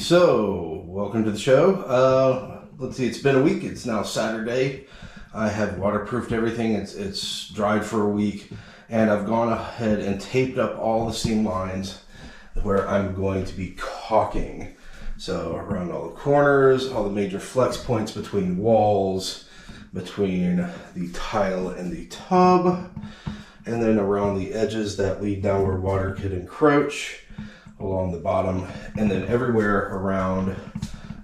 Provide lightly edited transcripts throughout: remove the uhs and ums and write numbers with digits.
So welcome to the show. Let's see, it's been a week. It's now Saturday. I have waterproofed everything. It's dried for a week, and I've gone ahead and taped up all the seam lines where I'm going to be caulking. So around all the corners, all the major flex points between walls, between the tile and the tub, and then around the edges that lead down where water could encroach, along the bottom, and then everywhere around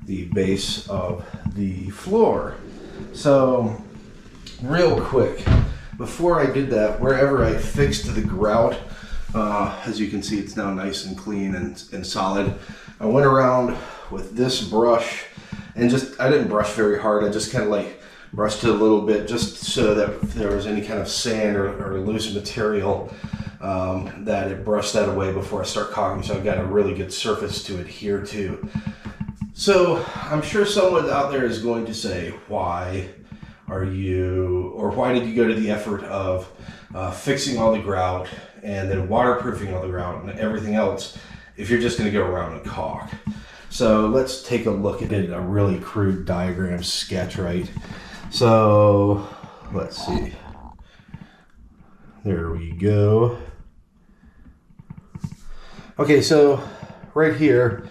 the base of the floor. So real quick, before I did that, wherever I fixed the grout, as you can see, it's now nice and clean and solid. I went around with this brush and I didn't brush very hard. I just kind of like brushed it a little bit just so that if there was any kind of sand or loose material, that it brushed that away before I start caulking, so I've got a really good surface to adhere to. So I'm sure someone out there is going to say, why did you go to the effort of fixing all the grout and then waterproofing all the grout and everything else if you're just going to go around and caulk? So let's take a look at it, a really crude diagram sketch, right? So let's see. There we go. Okay, so right here,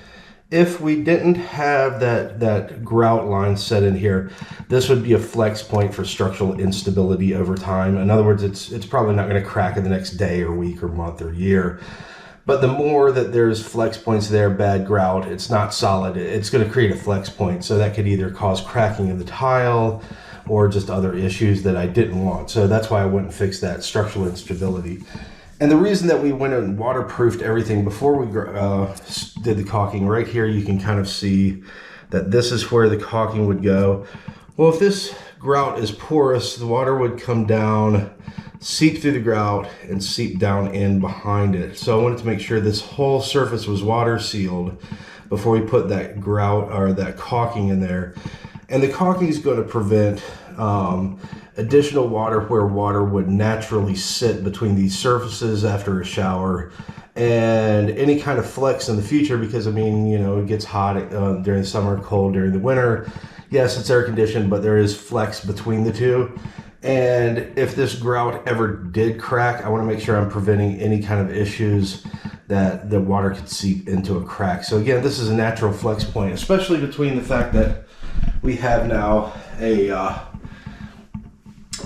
if we didn't have that grout line set in here, this would be a flex point for structural instability over time. In other words, it's probably not going to crack in the next day or week or month or year. But the more that there's flex points there, bad grout, it's not solid, it's going to create a flex point. So that could either cause cracking of the tile or just other issues that I didn't want. So that's why I went and fixed that structural instability. And the reason that we went and waterproofed everything before we did the caulking, right here you can kind of see that this is where the caulking would go. Well, if this grout is porous, the water would come down, seep through the grout, and seep down in behind it. So I wanted to make sure this whole surface was water sealed before we put that grout or that caulking in there. And the caulking is going to prevent additional water where water would naturally sit between these surfaces after a shower, and any kind of flex in the future, because I mean, you know, it gets hot during the summer, cold during the winter. Yes, it's air conditioned, but there is flex between the two. And if this grout ever did crack, I want to make sure I'm preventing any kind of issues that the water could seep into a crack. So again, this is a natural flex point, especially between the fact that we have now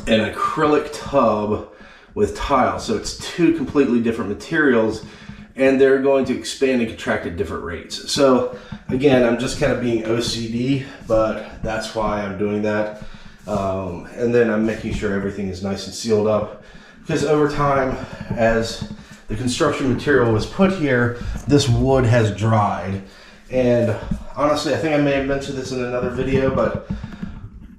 an acrylic tub with tile. So it's two completely different materials, and they're going to expand and contract at different rates. So again, I'm just kind of being OCD, but that's why I'm doing that. And then I'm making sure everything is nice and sealed up, because over time, as the construction material was put here, this wood has dried. And honestly, I think I may have mentioned this in another video, but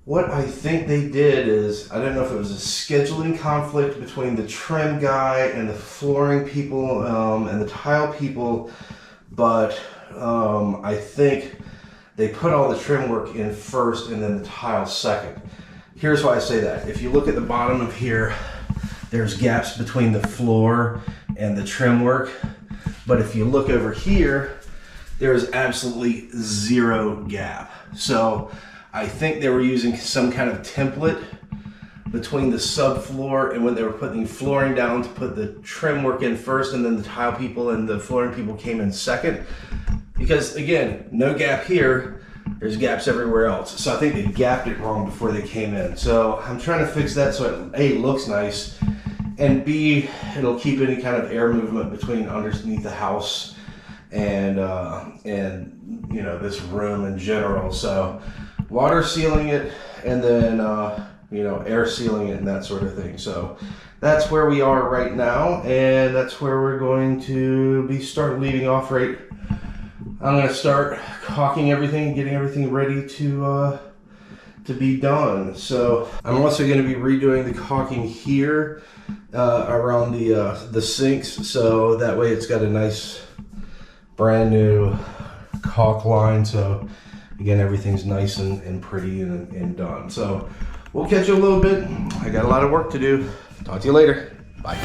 what I think they did is, I don't know if it was a scheduling conflict between the trim guy and the flooring people and the tile people, but I think they put all the trim work in first and then the tile second. Here's why I say that. If you look at the bottom of here, there's gaps between the floor and the trim work. But if you look over here, there is absolutely zero gap. So I think they were using some kind of template between the subfloor and when they were putting flooring down to put the trim work in first, and then the tile people and the flooring people came in second. Because again, no gap here, there's gaps everywhere else. So I think they gapped it wrong before they came in. So I'm trying to fix that so it A, looks nice, and B, it'll keep any kind of air movement between underneath the house and you know, this room in general. So water sealing it, and then you know, air sealing it and that sort of thing. So that's where we are right now, and that's where we're going to start leading off. Right, I'm going to start caulking everything, getting everything ready to be done. So I'm also going to be redoing the caulking here around the sinks, so that way it's got a nice brand new caulk line. So again, everything's nice and pretty and done. So we'll catch you a little bit. I got a lot of work to do. Talk to you later. Bye.